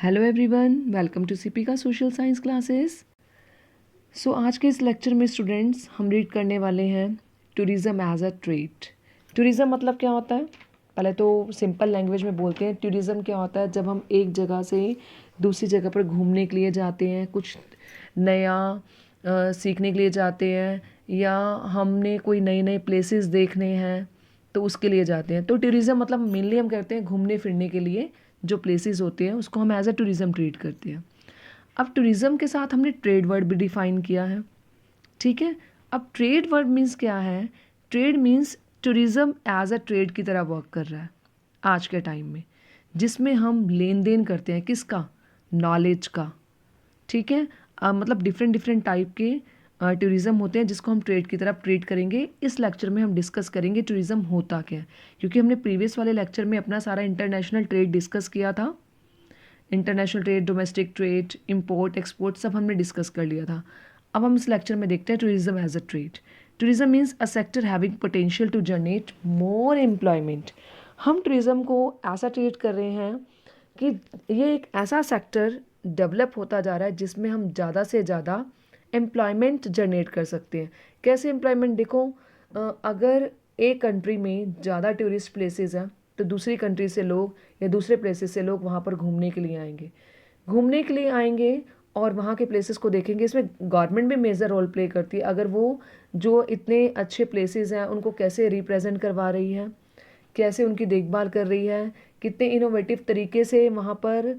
Hello everyone, welcome to CP social science classes. आज के इस लेक्चर में स्टूडेंट्स हम रीड करने वाले हैं tourism as a trade. Tourism मतलब क्या होता है? पहले तो सिंपल लैंग्वेज में बोलते हैं। टूरिज़्म क्या होता है? जब हम एक जगह से दूसरी जगह पर घूमने के लिए जाते हैं, कुछ नया सीखने के लिए जाते हैं, या हमने कोई नए नए प्लेसेस देखने हैं तो उसके लिए जाते हैं। तो टूरिज़्म मतलब मेनली हम कहते हैं घूमने फिरने के लिए जो प्लेसेस होते हैं उसको हम एज अ टूरिज़्म ट्रीट करते हैं। अब टूरिज़्म के साथ हमने ट्रेड वर्ड भी डिफ़ाइन किया है, ठीक है। अब ट्रेड वर्ड मीन्स क्या है? Trade means tourism as a trade की तरह वर्क कर रहा है आज के टाइम में, जिसमें हम लेन देन करते हैं किसका? नॉलेज का, ठीक है। मतलब डिफरेंट डिफरेंट टाइप के टूरिज़्म होते हैं जिसको हम ट्रेड की तरफ ट्रीट करेंगे। इस लेक्चर में हम डिस्कस करेंगे टूरिज़्म होता क्या है, क्योंकि हमने प्रीवियस वाले लेक्चर में अपना सारा इंटरनेशनल ट्रेड डिस्कस किया था। International trade, domestic trade, import export सब हमने डिस्कस कर लिया था। अब हम इस लेक्चर में देखते हैं tourism as a trade. Tourism means a sector having potential to generate more employment. हम टूरिज़्म को ऐसा ट्रीट कर रहे हैं कि ये एक ऐसा सेक्टर डेवलप होता जा रहा है जिसमें हम ज़्यादा से ज़्यादा एम्प्लॉयमेंट जनरेट कर सकते हैं। कैसे एम्प्लॉयमेंट? देखो, अगर एक कंट्री में ज़्यादा टूरिस्ट प्लेसेस हैं तो दूसरी कंट्री से लोग या दूसरे प्लेसेस से लोग वहाँ पर घूमने के लिए आएंगे। घूमने के लिए आएंगे और वहाँ के प्लेसेस को देखेंगे। इसमें गवर्नमेंट भी मेजर रोल प्ले करती है। अगर वो जो इतने अच्छे प्लेसेस हैं उनको कैसे रिप्रेजेंट करवा रही है, कैसे उनकी देखभाल कर रही है, कितने इनोवेटिव तरीके से वहाँ पर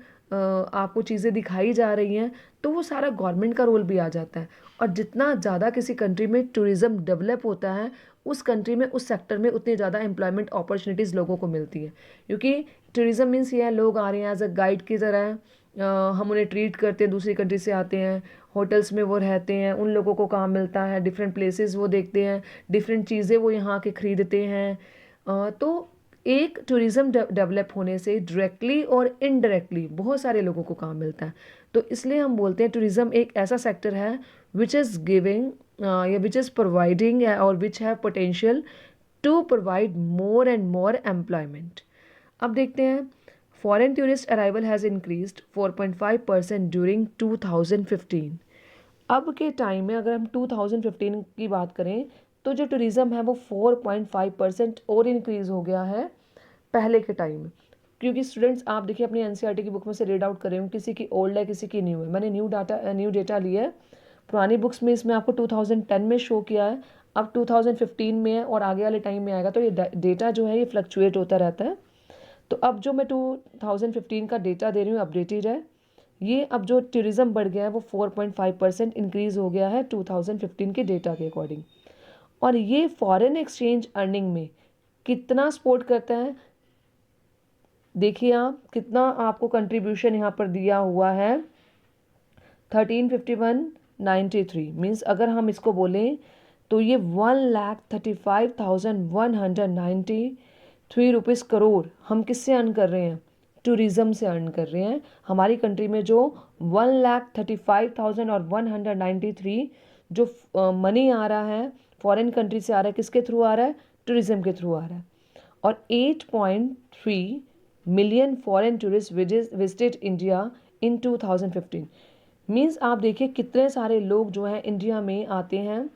आपको चीज़ें दिखाई जा रही हैं, तो वो सारा गवर्नमेंट का रोल भी आ जाता है। और जितना ज़्यादा किसी कंट्री में टूरिज़्म डेवलप होता है, उस कंट्री में उस सेक्टर में उतनी ज़्यादा एम्प्लॉयमेंट अपॉर्चुनिटीज़ लोगों को मिलती है। क्योंकि टूरिज़्म मीन्स ये है, लोग आ रहे हैं एज अ गाइड की तरह, हम उन्हें ट्रीट करते हैं, दूसरी कंट्री से आते हैं, होटल्स में वो रहते हैं, उन लोगों को काम मिलता है, डिफरेंट प्लेसेस वो देखते हैं, डिफरेंट चीज़ें वो यहाँ के खरीदते हैं। तो एक टूरिज़्म डेवलप होने से डायरेक्टली और इनडायरेक्टली बहुत सारे लोगों को काम मिलता है। तो इसलिए हम बोलते हैं टूरिज़्म एक ऐसा सेक्टर है विच इज़ गिविंग या विच इज़ प्रोवाइडिंग और which have potential to provide more and more employment. अब देखते हैं, foreign tourist arrival has increased 4.5% during 2015। अब के टाइम में अगर हम 2015 की बात करें तो जो टूरिज़्म है वो 4.5% और इंक्रीज़ हो गया है पहले के टाइम में। क्योंकि स्टूडेंट्स आप देखिए अपनी एनसीईआरटी की बुक में से रीड आउट कर रहे हूँ, किसी की ओल्ड है किसी की न्यू है। मैंने न्यू डेटा लिया है। पुरानी बुक्स में इसमें आपको 2010 में शो किया है, अब 2015 में है और आगे वाले टाइम में आएगा। तो ये डेटा जो है ये फ्लक्चुएट होता रहता है। तो अब जो मैं 2015 का डेटा दे रही हूँ अपडेटेड है। ये अब जो टूरिज़्म बढ़ गया है वो 4.5% इंक्रीज़ हो गया है 2015 के डेटा के अकॉर्डिंग। और ये फॉरेन एक्सचेंज अर्निंग में कितना सपोर्ट करता है? देखिए आप कितना आपको कंट्रीब्यूशन यहाँ पर दिया हुआ है, 1351.93 मीन्स अगर हम इसको बोलें तो ये 1,35,193 रुपीज़ हम किससे अर्न कर रहे हैं? टूरिज़्म से अर्न कर रहे हैं। हमारी कंट्री में जो 1,35,193 जो मनी आ रहा है फॉरेन कंट्री से आ रहा है, किसके थ्रू आ रहा है? टूरिज़्म के थ्रू आ रहा है। और 8.3 million foreign tourist visited India in 2015। Means आप देखिए कितने सारे लोग जो हैं इंडिया में आते हैं,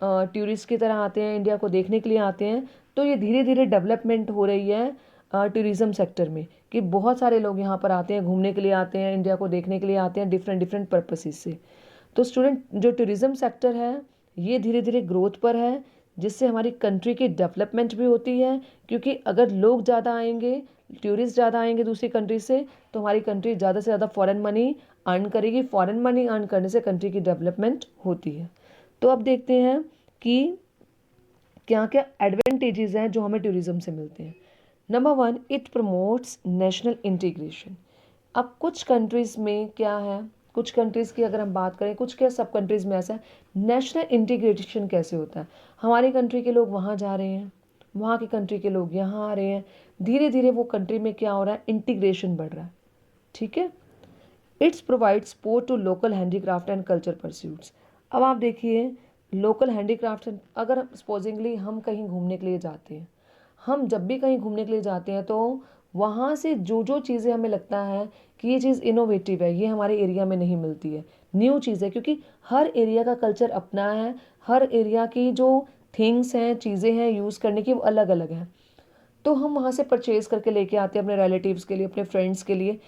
टूरिस्ट की तरह आते हैं, इंडिया को देखने के लिए आते हैं। तो ये धीरे धीरे डेवलपमेंट हो रही है टूरिज़्म सेक्टर में, कि बहुत सारे लोग यहाँ पर आते हैं, घूमने के लिए आते हैं, इंडिया को देखने के लिए आते हैं डिफरेंट डिफरेंट पर्पसेस से। तो स्टूडेंट जो टूरिज़्म सेक्टर है ये धीरे धीरे ग्रोथ पर है, जिससे हमारी कंट्री की डेवलपमेंट भी होती है। क्योंकि अगर लोग ज़्यादा आएंगे, टूरिस्ट ज़्यादा आएंगे दूसरी कंट्री से, तो हमारी कंट्री ज़्यादा से ज़्यादा फॉरेन मनी अर्न करेगी। फॉरेन मनी अर्न करने से कंट्री की डेवलपमेंट होती है। तो अब देखते हैं कि क्या क्या एडवांटेजेस हैं जो हमें टूरिज़्म से मिलते हैं। Number 1, it promotes national integration. अब कुछ कंट्रीज़ में क्या है, कुछ कंट्रीज़ की अगर हम बात करें, कुछ क्या सब कंट्रीज़ में ऐसा है, नेशनल इंटीग्रेशन कैसे होता है? हमारी कंट्री के लोग वहाँ जा रहे हैं, वहाँ की कंट्री के लोग यहाँ आ रहे हैं, धीरे धीरे वो कंट्री में क्या हो रहा है? इंटीग्रेशन बढ़ रहा है, ठीक है। It's provide support to local handicraft and culture pursuits. अब आप देखिए लोकल हैंडीक्राफ्ट, अगर सपोजिंगली हम कहीं घूमने के लिए जाते हैं, हम जब भी कहीं घूमने के लिए जाते हैं तो वहाँ से जो जो चीज़ें हमें लगता है कि ये चीज़ इनोवेटिव है, ये हमारे एरिया में नहीं मिलती है, न्यू चीज़ है, क्योंकि हर एरिया का कल्चर अपना है, हर एरिया की जो थिंग्स हैं, चीज़ें हैं यूज़ करने की, वो अलग अलग हैं। तो हम वहाँ से परचेज़ करके लेके आते हैं अपने रिलेटिव्स के लिए, अपने फ्रेंड्स के लिए।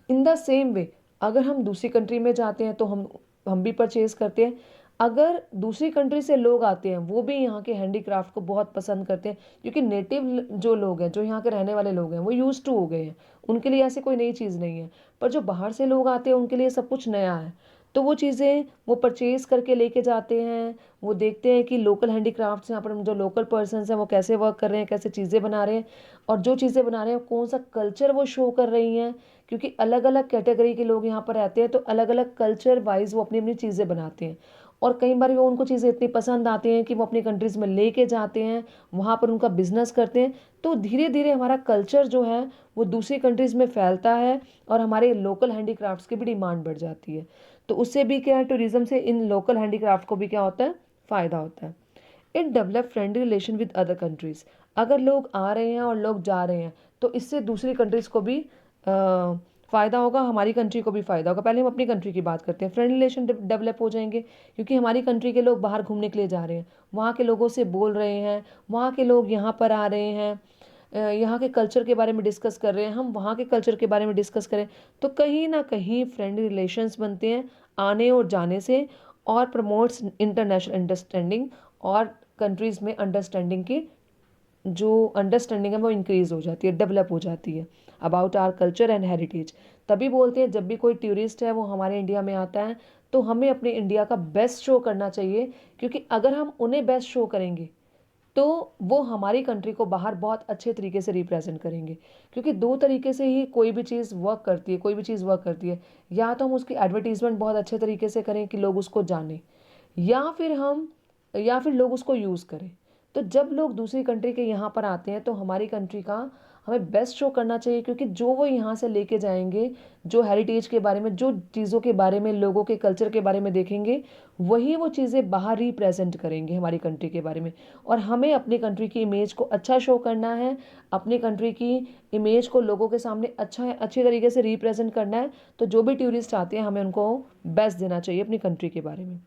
इन द सेम वे अगर हम दूसरी कंट्री में जाते हैं तो हम भी परचेज़ करते हैं। अगर दूसरी कंट्री से लोग आते हैं, वो भी यहाँ के हैंडीक्राफ्ट को बहुत पसंद करते हैं, क्योंकि नेटिव जो लोग हैं, जो यहाँ के रहने वाले लोग हैं, वो यूज़ टू हो गए हैं, उनके लिए ऐसी कोई नई चीज़ नहीं है। पर जो बाहर से लोग आते हैं उनके लिए सब कुछ नया है। तो वो चीज़ें वो परचेज़ करके लेके जाते हैं, वो देखते हैं कि लोकल हैंडीक्राफ्ट्स यहाँ पर जो लोकल पर्सन्स हैं वो कैसे वर्क कर रहे हैं, कैसे चीज़ें बना रहे हैं, और जो चीज़ें बना रहे हैं कौन सा कल्चर वो शो कर रही हैं, क्योंकि अलग अलग कैटेगरी के लोग यहाँ पर रहते हैं, तो अलग अलग कल्चर वाइज वो अपनी अपनी चीज़ें बनाते हैं। और कई बार वो उनको चीज़ें इतनी पसंद आती हैं कि वो अपनी कंट्रीज़ में लेके जाते हैं, वहाँ पर उनका बिजनेस करते हैं। तो धीरे धीरे हमारा कल्चर जो है वो दूसरी कंट्रीज़ में फैलता है, और हमारे लोकल हैंडीक्राफ्ट्स की भी डिमांड बढ़ जाती है। तो उससे भी क्या है, टूरिज्म से इन लोकल हैंडीक्राफ्ट को भी क्या होता है, फ़ायदा होता है। It develop friendly relation with other countries. अगर लोग आ रहे हैं और लोग जा रहे हैं तो इससे दूसरी कंट्रीज़ को भी फ़ायदा होगा, हमारी कंट्री को भी फ़ायदा होगा। पहले हम अपनी कंट्री की बात करते हैं। फ्रेंडली रिलेशन डेवलप हो जाएंगे, क्योंकि हमारी कंट्री के लोग बाहर घूमने के लिए जा रहे हैं, वहाँ के लोगों से बोल रहे हैं, वहाँ के लोग यहाँ पर आ रहे हैं, यहाँ के कल्चर के बारे में डिस्कस कर रहे हैं, हम वहाँ के कल्चर के बारे में डिस्कस करें, तो कहीं ना कहीं फ्रेंडली रिलेशंस बनते हैं आने और जाने से, और प्रमोट्स इंटरनेशनल अंडरस्टैंडिंग, और कंट्रीज़ में अंडरस्टैंडिंग की जो अंडरस्टैंडिंग है वो इंक्रीज़ हो जाती है, डेवलप हो जाती है about our culture and heritage. तभी बोलते हैं जब भी कोई टूरिस्ट है वो हमारे इंडिया में आता है तो हमें अपने इंडिया का बेस्ट शो करना चाहिए, क्योंकि अगर हम उन्हें बेस्ट शो करेंगे तो वो हमारी कंट्री को बाहर बहुत अच्छे तरीके से रिप्रेजेंट करेंगे। क्योंकि दो तरीके से ही कोई भी चीज़ वर्क करती है, कोई भी चीज़ वर्क करती है, या तो हम उसकी एडवर्टीजमेंट बहुत अच्छे तरीके से करें कि लोग उसको जानें, या फिर लोग उसको यूज़ करें। तो जब लोग दूसरी कंट्री के यहाँ पर आते हैं तो हमारी कंट्री का हमें बेस्ट शो करना चाहिए, क्योंकि जो वो यहाँ से लेके जाएंगे, जो हेरिटेज के बारे में, जो चीज़ों के बारे में, लोगों के कल्चर के बारे में देखेंगे, वही वो चीज़ें बाहर रिप्रेजेंट करेंगे हमारी कंट्री के बारे में। और हमें अपनी कंट्री की इमेज को अच्छा शो करना है, अपनी कंट्री की इमेज को लोगों के सामने अच्छी तरीके से रिप्रेजेंट करना है। तो जो भी टूरिस्ट आते हैं हमें उनको बेस्ट देना चाहिए अपनी कंट्री के बारे में।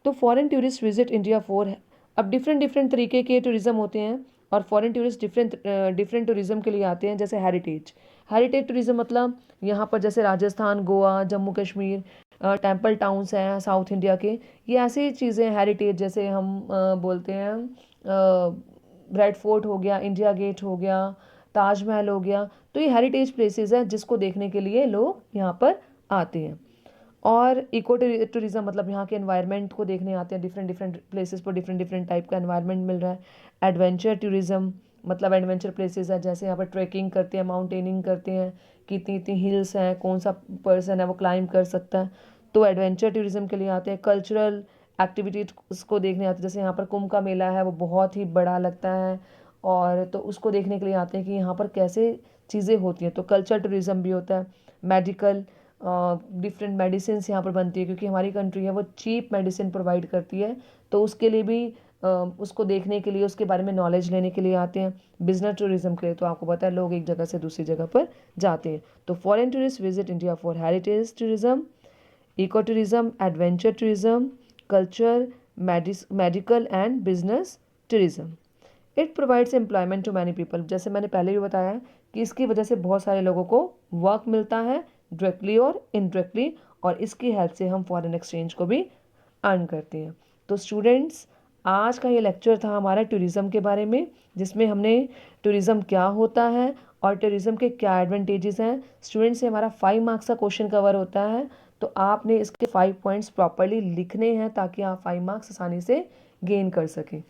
तो foreign tourist visit India for, अब डिफरेंट डिफरेंट तरीके के टूरिज़्म होते हैं, और फॉरेन टूरिस्ट डिफरेंट टूरिज़्म के लिए आते हैं। जैसे हेरिटेज टूरिज़्म मतलब यहाँ पर जैसे राजस्थान, गोवा, जम्मू कश्मीर, टेम्पल टाउन्स हैं साउथ इंडिया के, ये ऐसी चीज़ें हेरिटेज, जैसे हम बोलते हैं रेड फोर्ट हो गया, इंडिया गेट हो गया, ताजमहल हो गया। तो ये हेरिटेज प्लेसेस हैं जिसको देखने के लिए लोग यहाँ पर आते हैं। और इको टूरिज़्म मतलब यहाँ के एनवायरनमेंट को देखने आते हैं, डिफरेंट डिफरेंट प्लेसेस पर डिफरेंट डिफरेंट टाइप का एनवायरनमेंट मिल रहा है। एडवेंचर टूरिज़्म मतलब एडवेंचर प्लेसेस है, जैसे यहाँ पर ट्रैकिंग करते हैं, माउंटेनिंग करते हैं, कितनी इतनी हिल्स हैं, कौन सा पर्सन है वो क्लाइंब कर सकता है, तो एडवेंचर टूरिज़्म के लिए आते हैं। कल्चरल एक्टिविटीज़ को देखने आते हैं, जैसे यहाँ पर कुंभ का मेला है, वो बहुत ही बड़ा लगता है, और तो उसको देखने के लिए आते हैं कि यहाँ पर कैसे चीज़ें होती हैं। तो कल्चर टूरिज़्म भी होता है। मेडिकल, डिफरेंट मेडिसिन यहाँ पर बनती है, क्योंकि हमारी कंट्री है वो चीप मेडिसिन प्रोवाइड करती है, तो उसके लिए भी उसको देखने के लिए, उसके बारे में नॉलेज लेने के लिए आते हैं। बिजनेस टूरिज्म के लिए तो आपको पता है लोग एक जगह से दूसरी जगह पर जाते हैं। तो foreign tourist visit India for heritage tourism, eco tourism, adventure tourism, culture, medical and business tourism. It provides employment to many people, जैसे मैंने पहले भी बताया कि इसकी वजह से बहुत सारे लोगों को वर्क मिलता है, डायरेक्टली और इनडायरेक्टली, और इसकी हेल्प से हम फॉरेन एक्सचेंज को भी अर्न करते हैं। तो स्टूडेंट्स, आज का ये लेक्चर था हमारा टूरिज़्म के बारे में, जिसमें हमने टूरिज़्म क्या होता है और टूरिज़्म के क्या एडवांटेजेस हैं। स्टूडेंट्स से हमारा 5 मार्क्स का क्वेश्चन कवर होता है, तो आपने इसके 5 पॉइंट्स प्रॉपरली लिखने हैं ताकि आप 5 मार्क्स आसानी से गेन कर सकें।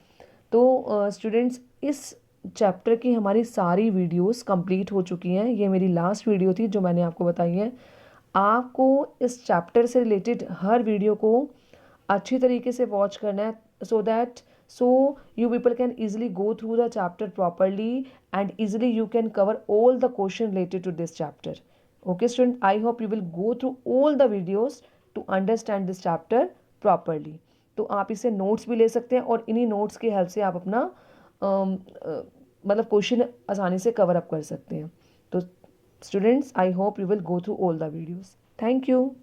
तो स्टूडेंट्स, इस चैप्टर की हमारी सारी वीडियोस कंप्लीट हो चुकी हैं। ये मेरी लास्ट वीडियो थी जो मैंने आपको बताई है। आपको इस चैप्टर से रिलेटेड हर वीडियो को अच्छी तरीके से वॉच करना है, so you people can easily go through the chapter properly and easily you can cover all the question related to this chapter. Okay student, I hope you will go through all the videos to understand this chapter properly. तो आप इससे notes भी ले सकते हैं, और इन्हीं notes की हेल्प से आप अपना मतलब क्वेश्चन आसानी से कवर अप कर सकते हैं। तो Students, I hope you will go through all the videos. Thank you.